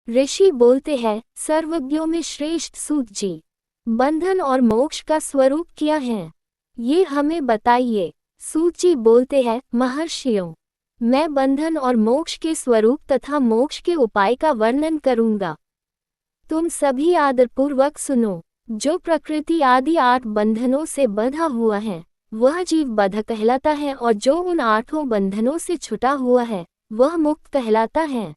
ऋषि बोलते हैं, सर्वज्ञों में श्रेष्ठ सूत जी, बंधन और मोक्ष का स्वरूप क्या है, ये हमें बताइए। सूत जी बोलते हैं, महर्षियों, मैं बंधन और मोक्ष के स्वरूप तथा मोक्ष के उपाय का वर्णन करूंगा। तुम सभी आदरपूर्वक सुनो। जो प्रकृति आदि 8 बंधनों से बंधा हुआ है, वह जीव बद्ध कहलाता है, और जो उन 8 बंधनों से छुटा हुआ है, वह मुक्त कहलाता है।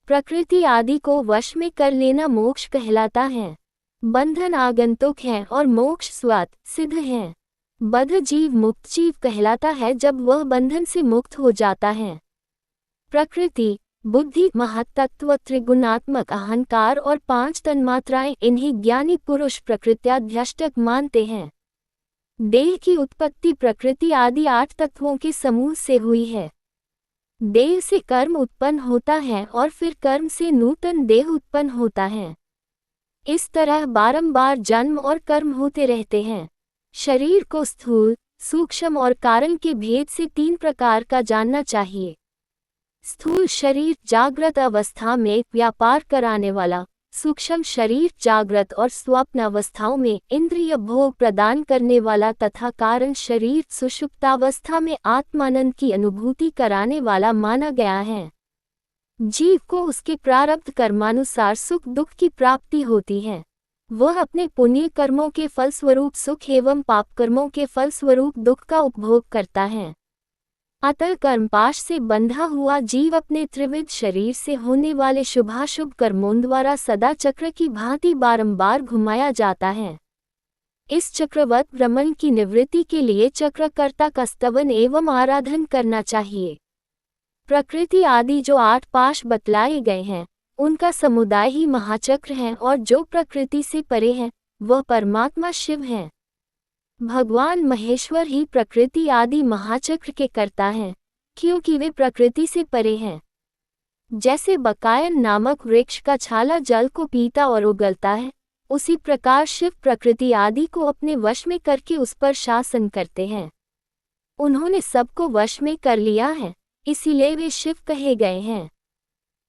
प्रकृति आदि को वश में कर लेना मोक्ष कहलाता है। बंधन आगंतुक है और मोक्ष स्वतः सिद्ध है। बद्ध जीव मुक्त जीव कहलाता है जब वह बंधन से मुक्त हो जाता है। प्रकृति, बुद्धि, महत्तत्व, त्रिगुणात्मक अहंकार और 5 तन्मात्राएं, इन्हें ज्ञानी पुरुष प्रकृत्याध्यष्टक मानते हैं। देह की उत्पत्ति प्रकृति आदि 8 तत्वों के समूह से हुई है। देह से कर्म उत्पन्न होता है और फिर कर्म से नूतन देह उत्पन्न होता है। इस तरह बारंबार जन्म और कर्म होते रहते हैं। शरीर को स्थूल, सूक्ष्म और कारण के भेद से 3 प्रकार का जानना चाहिए। स्थूल शरीर जागृत अवस्था में व्यापार कराने वाला, सूक्ष्म शरीर जागृत और स्वप्न अवस्थाओं में इंद्रिय भोग प्रदान करने वाला तथा कारण शरीर सुषुप्तावस्था में आत्मानंद की अनुभूति कराने वाला माना गया है। जीव को उसके प्रारब्ध कर्मानुसार सुख दुख की प्राप्ति होती है। वह अपने पुण्य कर्मों के फलस्वरूप सुख एवं पाप कर्मों के फलस्वरूप दुख का उपभोग करता है। अतः कर्मपाश से बंधा हुआ जीव अपने त्रिविध शरीर से होने वाले शुभाशुभ कर्मों द्वारा सदा चक्र की भांति बारंबार घुमाया जाता है। इस चक्रवत भ्रमण की निवृत्ति के लिए चक्रकर्ता का स्तवन एवं आराधन करना चाहिए। प्रकृति आदि जो 8 पाश बतलाए गए हैं, उनका समुदाय ही महाचक्र है, और जो प्रकृति से परे है, वह परमात्मा शिव है। भगवान महेश्वर ही प्रकृति आदि महाचक्र के कर्ता हैं, क्योंकि वे प्रकृति से परे हैं। जैसे बकायन नामक वृक्ष का छाला जल को पीता और उगलता है, उसी प्रकार शिव प्रकृति आदि को अपने वश में करके उस पर शासन करते हैं। उन्होंने सबको वश में कर लिया है, इसीलिए वे शिव कहे गए हैं।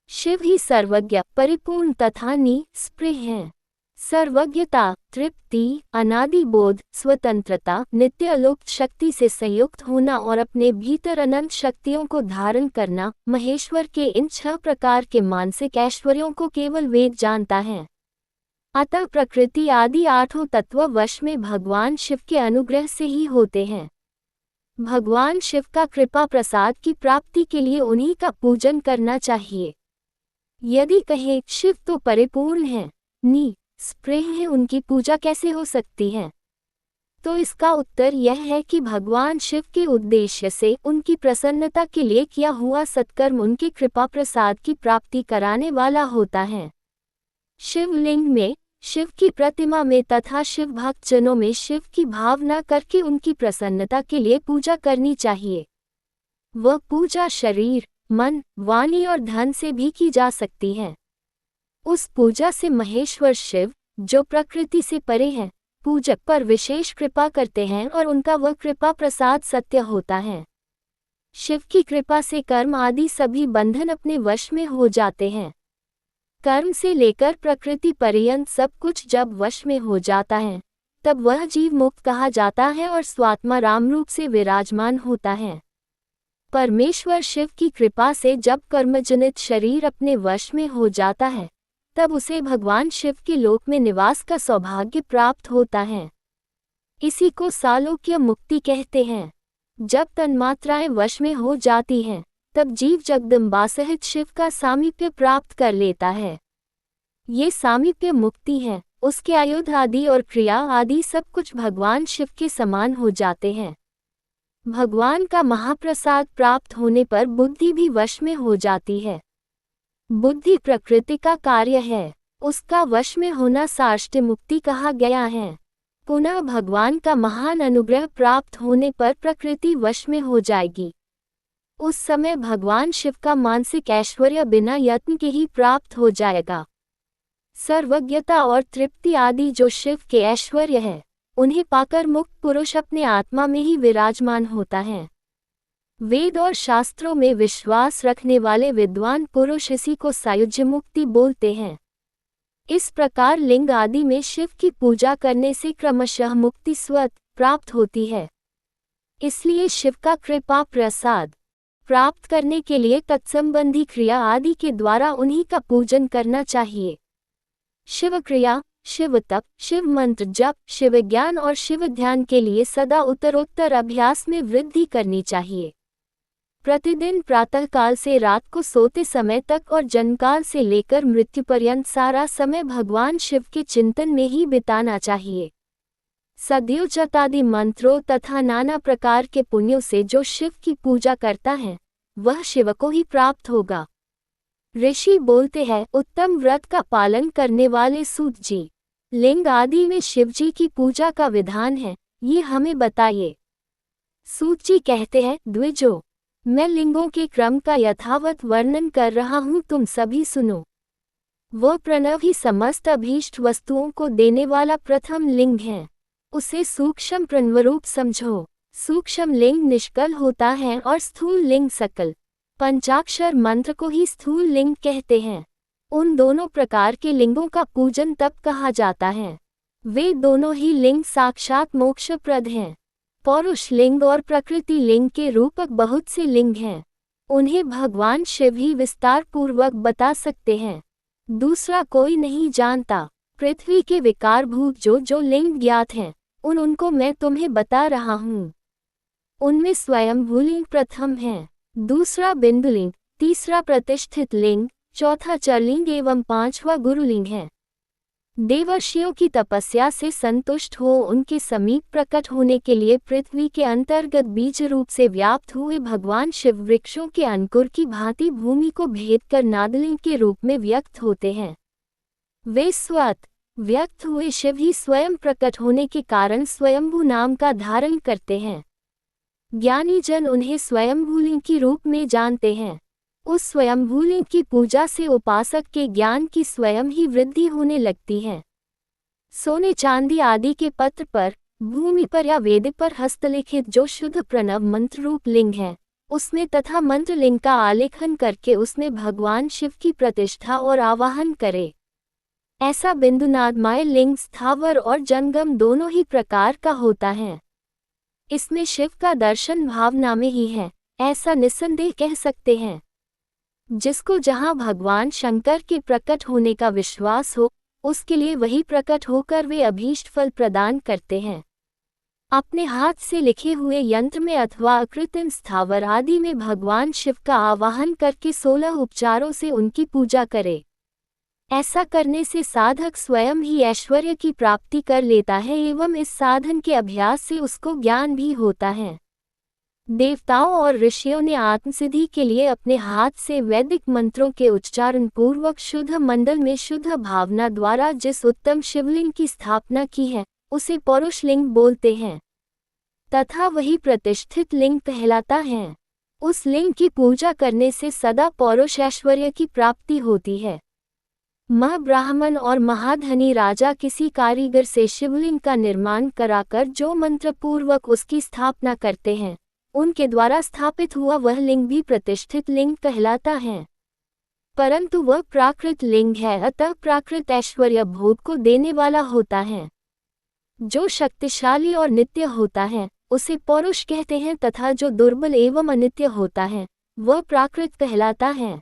शिव ही सर्वज्ञ, परिपूर्ण तथा निःस्पृह हैं। सर्वज्ञता, तृप्ति, अनादि बोध, स्वतंत्रता, नित्य अलोक शक्ति से संयुक्त होना और अपने भीतर अनंत शक्तियों को धारण करना, महेश्वर के इन 6 प्रकार के मानसिक ऐश्वर्यों को केवल वेद जानता है। अतः प्रकृति आदि 8 तत्व वश में भगवान शिव के अनुग्रह से ही होते हैं। भगवान शिव का कृपा प्रसाद की प्राप्ति के लिए उन्हीं का पूजन करना चाहिए। यदि कहे शिव तो परिपूर्ण है, निःस्पृह है, उनकी पूजा कैसे हो सकती है? तो इसका उत्तर यह है कि भगवान शिव के उद्देश्य से उनकी प्रसन्नता के लिए किया हुआ सत्कर्म उनके कृपा प्रसाद की प्राप्ति कराने वाला होता है। शिवलिंग में, शिव की प्रतिमा में तथा शिव भक्तजनों में शिव की भावना करके उनकी प्रसन्नता के लिए पूजा करनी चाहिए। वह पूजा शरीर, मन, वाणी और धन से भी की जा सकती है। उस पूजा से महेश्वर शिव, जो प्रकृति से परे हैं, पूजक पर विशेष कृपा करते हैं और उनका वह कृपा प्रसाद सत्य होता है। शिव की कृपा से कर्म आदि सभी बंधन अपने वश में हो जाते हैं। कर्म से लेकर प्रकृति पर्यंत सब कुछ जब वश में हो जाता है, तब वह जीव मुक्त कहा जाता है और स्वात्मा राम रूप से विराजमान होता है। परमेश्वर शिव की कृपा से जब कर्मजनित शरीर अपने वश में हो जाता है, तब उसे भगवान शिव के लोक में निवास का सौभाग्य प्राप्त होता है। इसी को सालोक्य मुक्ति कहते हैं। जब तन्मात्राएं वश में हो जाती हैं, तब जीव जगदम्बा सहित शिव का सामीप्य प्राप्त कर लेता है। ये सामीप्य मुक्ति है। उसके आयुध आदि और क्रिया आदि सब कुछ भगवान शिव के समान हो जाते हैं। भगवान का महाप्रसाद प्राप्त होने पर बुद्धि भी वश में हो जाती है। बुद्धि प्रकृति का कार्य है, उसका वश में होना साष्ट मुक्ति कहा गया है। पुनः भगवान का महान अनुग्रह प्राप्त होने पर प्रकृति वश में हो जाएगी। उस समय भगवान शिव का मानसिक ऐश्वर्य बिना यत्न के ही प्राप्त हो जाएगा। सर्वज्ञता और तृप्ति आदि जो शिव के ऐश्वर्य है, उन्हें पाकर मुक्त पुरुष अपने आत्मा में ही विराजमान होता है। वेद और शास्त्रों में विश्वास रखने वाले विद्वान पुरुष इसी को सायुज्य मुक्ति बोलते हैं। इस प्रकार लिंग आदि में शिव की पूजा करने से क्रमशः मुक्ति स्वतः प्राप्त होती है। इसलिए शिव का कृपा प्रसाद प्राप्त करने के लिए तत्संबंधी क्रिया आदि के द्वारा उन्हीं का पूजन करना चाहिए। शिव क्रिया, शिव तप, शिव मंत्र जप, शिव ज्ञान और शिव ध्यान के लिए सदा उत्तरोत्तर अभ्यास में वृद्धि करनी चाहिए। प्रतिदिन प्रातःकाल से रात को सोते समय तक और जन्मकाल से लेकर मृत्यु पर्यंत सारा समय भगवान शिव के चिंतन में ही बिताना चाहिए। सद्योजतादि मंत्रों तथा नाना प्रकार के पुण्यों से जो शिव की पूजा करता है वह शिव को ही प्राप्त होगा। ऋषि बोलते हैं, उत्तम व्रत का पालन करने वाले सूत जी, लिंग आदि में शिवजी की पूजा का विधान है, ये हमें बताइए। सूत जी कहते हैं, द्विजो, मैं लिंगों के क्रम का यथावत वर्णन कर रहा हूँ, तुम सभी सुनो। वह प्रणव ही समस्त अभीष्ट वस्तुओं को देने वाला प्रथम लिंग है, उसे सूक्ष्म प्रणवरूप समझो। सूक्ष्म लिंग निष्कल होता है और स्थूल लिंग सकल। पंचाक्षर मंत्र को ही स्थूल लिंग कहते हैं। उन दोनों प्रकार के लिंगों का पूजन तब कहा जाता है। वे दोनों ही लिंग साक्षात मोक्षप्रद हैं। पौरुष लिंग और प्रकृति लिंग के रूपक बहुत से लिंग हैं, उन्हें भगवान शिव ही विस्तार पूर्वक बता सकते हैं, दूसरा कोई नहीं जानता। पृथ्वी के विकारभूत जो जो लिंग ज्ञात हैं उनको मैं तुम्हें बता रहा हूँ। उनमें स्वयंभूलिंग प्रथम है, दूसरा बिंदुलिंग, तीसरा प्रतिष्ठित लिंग, चौथा चरलिंग एवं पांचवा गुरुलिंग है। देवर्षियों की तपस्या से संतुष्ट हो उनके समीप प्रकट होने के लिए पृथ्वी के अंतर्गत बीज रूप से व्याप्त हुए भगवान शिव वृक्षों के अंकुर की भांति भूमि को भेद कर नादलिंग के रूप में व्यक्त होते हैं। वे स्वतः व्यक्त हुए शिव ही स्वयं प्रकट होने के कारण स्वयंभू नाम का धारण करते हैं। ज्ञानी जन उन्हें स्वयंभूलिंग की रूप में जानते हैं। उस स्वयंभूलिंग की पूजा से उपासक के ज्ञान की स्वयं ही वृद्धि होने लगती है। सोने चांदी आदि के पत्र पर, भूमि पर या वेद पर हस्तलिखित जो शुद्ध प्रणव मंत्र रूप लिंग है, उसमें तथा मंत्र लिंग का आलेखन करके उसमें भगवान शिव की प्रतिष्ठा और आवाहन करे। ऐसा बिंदुनादमय लिंग स्थावर और जंगम दोनों ही प्रकार का होता है। इसमें शिव का दर्शन भावना में ही है, ऐसा निस्संदेह कह सकते हैं। जिसको जहाँ भगवान शंकर के प्रकट होने का विश्वास हो, उसके लिए वही प्रकट होकर वे अभीष्ट फल प्रदान करते हैं। अपने हाथ से लिखे हुए यंत्र में अथवा कृत्रिम स्थावर आदि में भगवान शिव का आवाहन करके 16 उपचारों से उनकी पूजा करे। ऐसा करने से साधक स्वयं ही ऐश्वर्य की प्राप्ति कर लेता है एवं इस साधन के अभ्यास से उसको ज्ञान भी होता है। देवताओं और ऋषियों ने आत्मसिद्धि के लिए अपने हाथ से वैदिक मंत्रों के उच्चारण पूर्वक शुद्ध मंडल में शुद्ध भावना द्वारा जिस उत्तम शिवलिंग की स्थापना की है, उसे पौरुष लिंग बोलते हैं तथा वही प्रतिष्ठित लिंग कहलाता है। उस लिंग की पूजा करने से सदा पौरुष ऐश्वर्य की प्राप्ति होती है। महाब्राह्मण और महाधनी राजा किसी कारीगर से शिवलिंग का निर्माण कराकर जो मंत्र पूर्वक उसकी स्थापना करते हैं, उनके द्वारा स्थापित हुआ वह लिंग भी प्रतिष्ठित लिंग कहलाता है। परंतु वह प्राकृत लिंग है, अतः प्राकृत ऐश्वर्य भोग को देने वाला होता है। जो शक्तिशाली और नित्य होता है उसे पौरुष कहते हैं तथा जो दुर्बल एवं अनित्य होता है वह प्राकृत कहलाता है।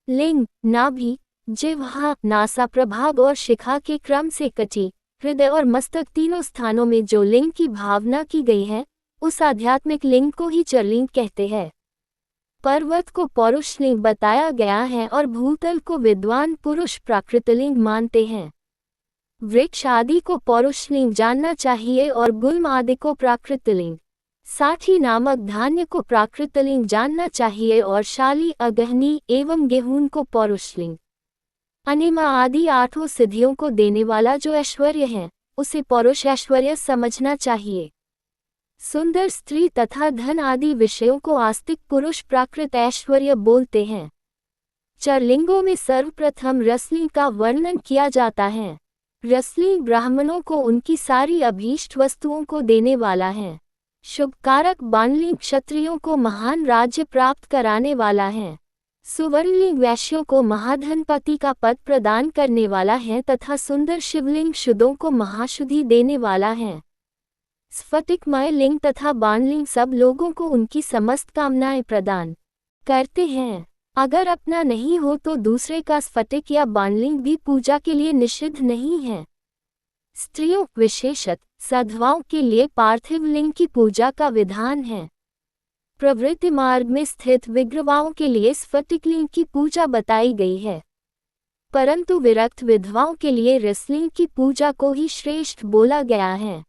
लिंग, नाभि, जिह्वा, नासा प्रभाग और शिखा के क्रम से कटी, हृदय और मस्तक तीनों स्थानों में जो लिंग की भावना की गई है, उस आध्यात्मिक लिंग को ही चरलिंग कहते हैं। पर्वत को पौरुष लिंग बताया गया है और भूतल को विद्वान पुरुष प्राकृतलिंग मानते हैं। वृक्ष आदि को पौरुष लिंग जानना चाहिए और गुल्म आदि को प्राकृतलिंग, साठी नामक धान्य को प्राकृतलिंग जानना चाहिए और शाली, अगहनी एवं गेहूं को पौरुषलिंग। अनिमा आदि 8 सिद्धियों को देने वाला जो ऐश्वर्य है, उसे पौरुष ऐश्वर्य समझना चाहिए। सुंदर स्त्री तथा धन आदि विषयों को आस्तिक पुरुष प्राकृत ऐश्वर्य बोलते हैं। चरलिंगों में सर्वप्रथम रसलिंग का वर्णन किया जाता है। रसलिंग ब्राह्मणों को उनकी सारी अभीष्ट वस्तुओं को देने वाला है। शुभकारक बाणलिंग क्षत्रियों को महान राज्य प्राप्त कराने वाला है। सुवर्णलिंग वैश्यों को महाधनपति का पद प्रदान करने वाला है तथा सुंदर शिवलिंग शुद्धों को महाशुद्धि देने वाला है। स्फटिकमय लिंग तथा बाणलिंग सब लोगों को उनकी समस्त कामनाएं प्रदान करते हैं। अगर अपना नहीं हो तो दूसरे का स्फटिक या बाणलिंग भी पूजा के लिए निषिद्ध नहीं है। स्त्रियों विशेषत साधवाओं के लिए पार्थिव लिंग की पूजा का विधान है। प्रवृत्ति मार्ग में स्थित विग्रवाओं के लिए स्फटिकलिंग की पूजा बताई गई है, परंतु विरक्त विधवाओं के लिए रसलिंग की पूजा को ही श्रेष्ठ बोला गया है।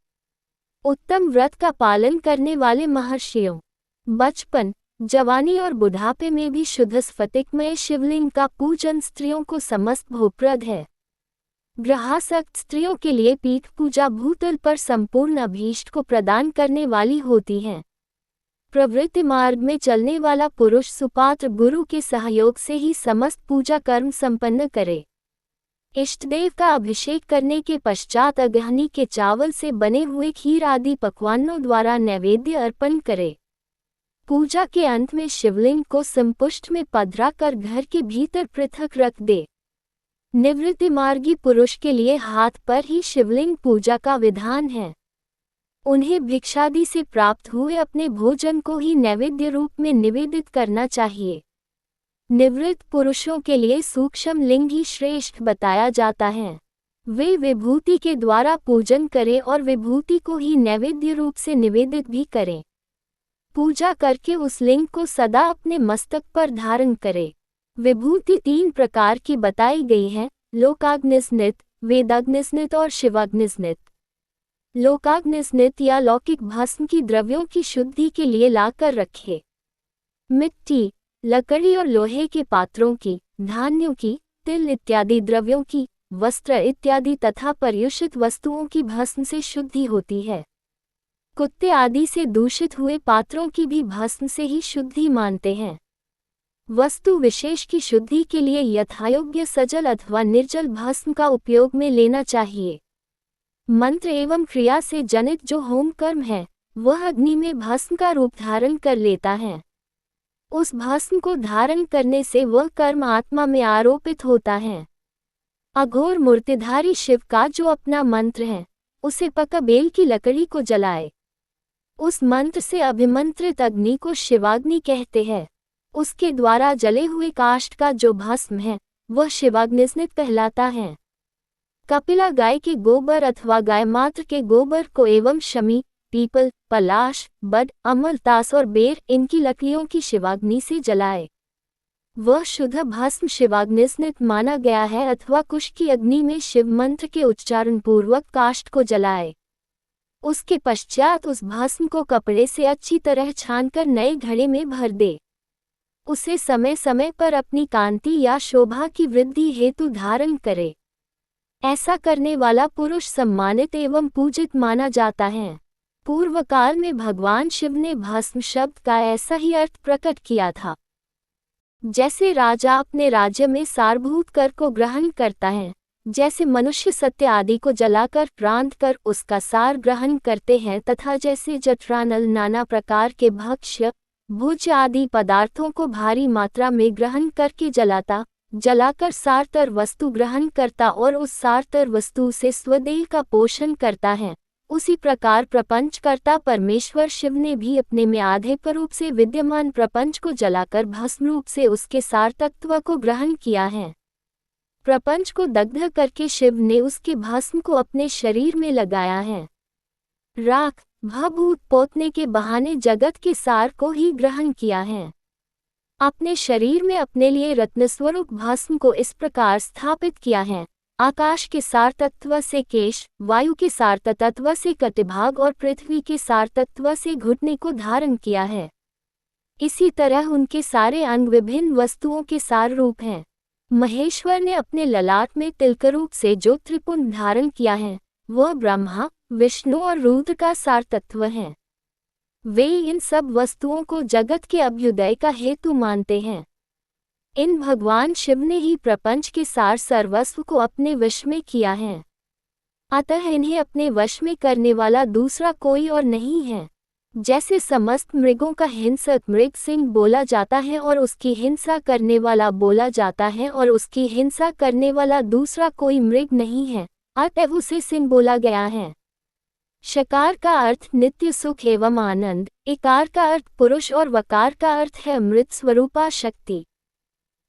उत्तम व्रत का पालन करने वाले महर्षियों बचपन, जवानी और बुढ़ापे में भी शुद्ध स्फटिकमय शिवलिंग का पूजन स्त्रियों को समस्त भोगप्रद है। ग्रहासक्त स्त्रियों के लिए पीठ पूजा भूतल पर संपूर्ण अभीष्ट को प्रदान करने वाली होती है। प्रवृत्ति मार्ग में चलने वाला पुरुष सुपात्र गुरु के सहयोग से ही समस्त पूजा कर्म संपन्न करे। इष्टदेव का अभिषेक करने के पश्चात अगहनी के चावल से बने हुए खीर आदि पकवानों द्वारा नैवेद्य अर्पण करे। पूजा के अंत में शिवलिंग को संपुष्ट में पधरा कर घर के भीतर पृथक रख दे। निवृत्ति मार्गी पुरुष के लिए हाथ पर ही शिवलिंग पूजा का विधान है। उन्हें भिक्षादि से प्राप्त हुए अपने भोजन को ही नैवेद्य रूप में निवेदित करना चाहिए। निवृत्त पुरुषों के लिए सूक्ष्म लिंग ही श्रेष्ठ बताया जाता है। वे विभूति के द्वारा पूजन करें और विभूति को ही नैवेद्य रूप से निवेदित भी करें। पूजा करके उस लिंग को सदा अपने मस्तक पर धारण करें। विभूति 3 प्रकार की बताई गई है: लोकाग्निस्नित, वेदाग्निस्नित और शिवाग्निस्नित। लोकाग्निस्नित या लौकिक भस्म की द्रव्यों की शुद्धि के लिए लाकर रखे। मिट्टी, लकड़ी और लोहे के पात्रों की, धान्यों की, तिल इत्यादि द्रव्यों की, वस्त्र इत्यादि तथा पर्युषित वस्तुओं की भस्म से शुद्धि होती है। कुत्ते आदि से दूषित हुए पात्रों की भी भस्म से ही शुद्धि मानते हैं। वस्तु विशेष की शुद्धि के लिए यथायोग्य सजल अथवा निर्जल भस्म का उपयोग में लेना चाहिए। मंत्र एवं क्रिया से जनित जो होम कर्म है वह अग्नि में भस्म का रूप धारण कर लेता है। उस भस्म को धारण करने से वह कर्म आत्मा में आरोपित होता है। अघोर मूर्तिधारी शिव का जो अपना मंत्र है उसे पका बेल की लकड़ी को जलाए। उस मंत्र से अभिमंत्रित अग्नि को शिवाग्नि कहते हैं। उसके द्वारा जले हुए काष्ठ का जो भस्म है वह शिवाग्निस्नित कहलाता है। कपिला गाय के गोबर अथवा गाय मात्र के गोबर को एवं शमी, पीपल, पलाश, बड, अमलतास और बेर इनकी लकड़ियों की शिवाग्नि से जलाए। वह शुद्ध भस्म शिवाग्निस्नित माना गया है। अथवा कुश की अग्नि में शिव मंत्र के उच्चारण पूर्वक काष्ठ को जलाए। उसके पश्चात उस भस्म को कपड़े से अच्छी तरह छानकर नए घड़े में भर दे। उसे समय समय पर अपनी कांति या शोभा की वृद्धि हेतु धारण करे। ऐसा करने वाला पुरुष सम्मानित एवं पूजित माना जाता है। पूर्व काल में भगवान शिव ने भस्म शब्द का ऐसा ही अर्थ प्रकट किया था। जैसे राजा अपने राज्य में सारभूत कर को ग्रहण करता है, जैसे मनुष्य सत्य आदि को जलाकर प्रांत कर उसका सार ग्रहण करते हैं, तथा जैसे जठरानल नाना प्रकार के भक्ष्य भोज्य आदि पदार्थों को भारी मात्रा में ग्रहण करके जलाकर सारतर वस्तु ग्रहण करता और उस सारतर वस्तु से स्वदेह का पोषण करता है, उसी प्रकार प्रपंचकर्ता परमेश्वर शिव ने भी अपने में आधे रूप से विद्यमान प्रपंच को जलाकर भस्म रूप से उसके सार तत्व को ग्रहण किया है। प्रपंच को दग्ध करके शिव ने उसके भस्म को अपने शरीर में लगाया है। राख भभूत पोतने के बहाने जगत के सार को ही ग्रहण किया है। अपने शरीर में अपने लिए रत्नस्वरूप भस्म को इस प्रकार स्थापित किया है। आकाश के सार तत्व से केश, वायु के सार तत्व से कटिभाग और पृथ्वी के सार तत्व से घुटने को धारण किया है। इसी तरह उनके सारे अंग विभिन्न वस्तुओं के सार रूप हैं। महेश्वर ने अपने ललाट में तिलकरूप से जो त्रिपुंड धारण किया है वह ब्रह्मा, विष्णु और रुद्र का सार तत्व है। वे इन सब वस्तुओं को जगत के अभ्युदय का हेतु मानते हैं। इन भगवान शिव ने ही प्रपंच के सार सर्वस्व को अपने वश में किया है। अतः इन्हें अपने वश में करने वाला दूसरा कोई और नहीं है। जैसे समस्त मृगों का हिंसक मृग सिंह बोला जाता है और उसकी हिंसा करने वाला बोला जाता है और उसकी हिंसा करने वाला दूसरा कोई मृग नहीं है, अतएव उसे सिंह बोला गया है। शकार का अर्थ नित्य सुख एवं आनंद, इकार का अर्थ पुरुष और वकार का अर्थ है अमृत स्वरूपा शक्ति।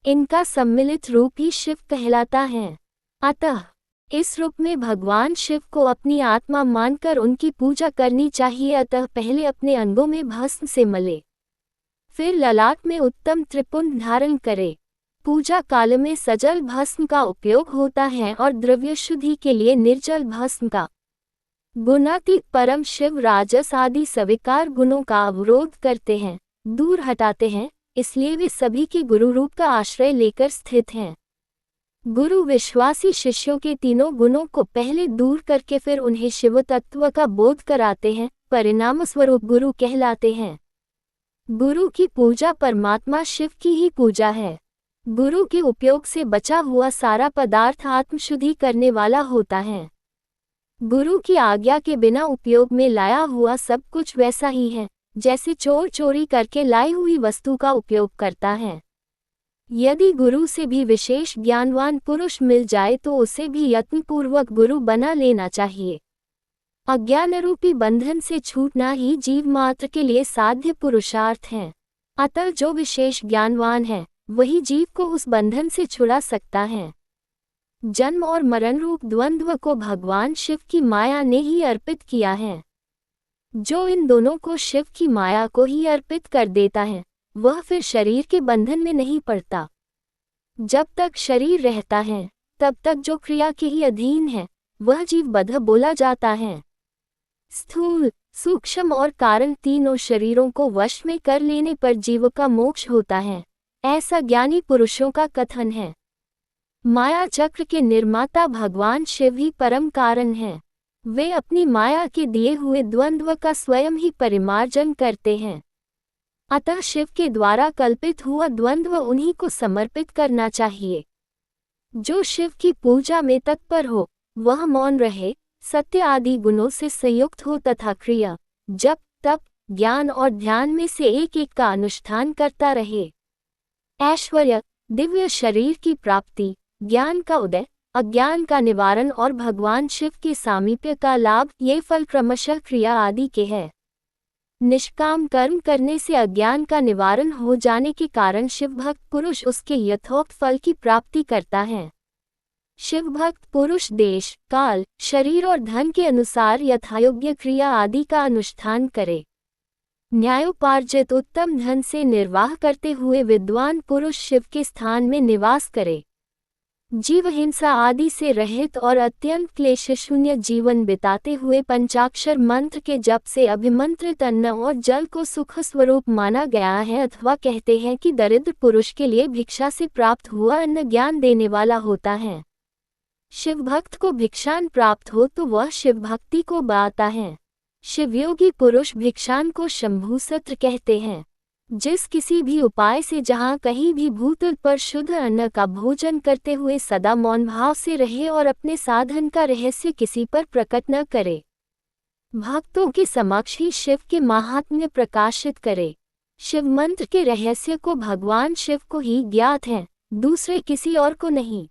इनका सम्मिलित रूप ही शिव कहलाता है। अतः इस रूप में भगवान शिव को अपनी आत्मा मानकर उनकी पूजा करनी चाहिए। अतः पहले अपने अंगों में भस्म से मले, फिर ललाट में उत्तम त्रिपुंड धारण करे। पूजा काल में सजल भस्म का उपयोग होता है और द्रव्य शुद्धि के लिए निर्जल भस्म का। गुणातीत परम शिव राजस आदि स्वीकार गुणों का अवरोध करते हैं, दूर हटाते हैं, इसलिए वे सभी के गुरु रूप का आश्रय लेकर स्थित हैं। गुरु विश्वासी शिष्यों के तीनों गुणों को पहले दूर करके फिर उन्हें शिव तत्व का बोध कराते हैं, परिणाम स्वरूप गुरु कहलाते हैं। गुरु की पूजा परमात्मा शिव की ही पूजा है। गुरु के उपयोग से बचा हुआ सारा पदार्थ आत्मशुद्धि करने वाला होता है। गुरु की आज्ञा के बिना उपयोग में लाया हुआ सब कुछ वैसा ही है जैसे चोर चोरी करके लाई हुई वस्तु का उपयोग करता है। यदि गुरु से भी विशेष ज्ञानवान पुरुष मिल जाए तो उसे भी यत्नपूर्वक गुरु बना लेना चाहिए। अज्ञान रूपी बंधन से छूटना ही जीव मात्र के लिए साध्य पुरुषार्थ है। अतः जो विशेष ज्ञानवान है वही जीव को उस बंधन से छुड़ा सकता है। जन्म और मरण रूप द्वंद्व को भगवान शिव की माया ने ही अर्पित किया है। जो इन दोनों को शिव की माया को ही अर्पित कर देता है वह फिर शरीर के बंधन में नहीं पड़ता। जब तक शरीर रहता है तब तक जो क्रिया के ही अधीन है वह जीव बद्ध बोला जाता है। स्थूल, सूक्ष्म और कारण तीनों शरीरों को वश में कर लेने पर जीव का मोक्ष होता है, ऐसा ज्ञानी पुरुषों का कथन है। माया चक्र के निर्माता भगवान शिव ही परम कारण हैं। वे अपनी माया के दिए हुए द्वंद्व का स्वयं ही परिमार्जन करते हैं। अतः शिव के द्वारा कल्पित हुआ द्वंद्व उन्हीं को समर्पित करना चाहिए। जो शिव की पूजा में तत्पर हो वह मौन रहे, सत्य आदि गुणों से संयुक्त हो तथा क्रिया, जप, तप, ज्ञान और ध्यान में से एक एक का अनुष्ठान करता रहे। ऐश्वर्य, दिव्य शरीर की प्राप्ति, ज्ञान का उदय, अज्ञान का निवारण और भगवान शिव के सामीप्य का लाभ, ये फल क्रमशः क्रिया आदि के हैं। निष्काम कर्म करने से अज्ञान का निवारण हो जाने के कारण शिव भक्त पुरुष उसके यथोक्त फल की प्राप्ति करता है। शिव भक्त पुरुष देश, काल, शरीर और धन के अनुसार यथायोग्य क्रिया आदि का अनुष्ठान करे। न्यायोपार्जित उत्तम धन से निर्वाह करते हुए विद्वान पुरुष शिव के स्थान में निवास करे। जीव हिंसा आदि से रहित और अत्यंत क्लेश शून्य जीवन बिताते हुए पंचाक्षर मंत्र के जप से अभिमंत्रित अन्न और जल को सुख स्वरूप माना गया है, अथवा कहते हैं कि दरिद्र पुरुष के लिए भिक्षा से प्राप्त हुआ अन्न ज्ञान देने वाला होता है। शिव भक्त को भिक्षान प्राप्त हो तो वह शिव भक्ति को बाता है। शिवयोगी पुरुष भिक्षान को शंभु सत्र कहते हैं। जिस किसी भी उपाय से जहाँ कहीं भी भूतल पर शुद्ध अन्न का भोजन करते हुए सदा मौन भाव से रहे और अपने साधन का रहस्य किसी पर प्रकट न करे, भक्तों के समक्ष ही शिव के महात्म्य प्रकाशित करे। शिव मंत्र के रहस्य को भगवान शिव को ही ज्ञात है, दूसरे किसी और को नहीं।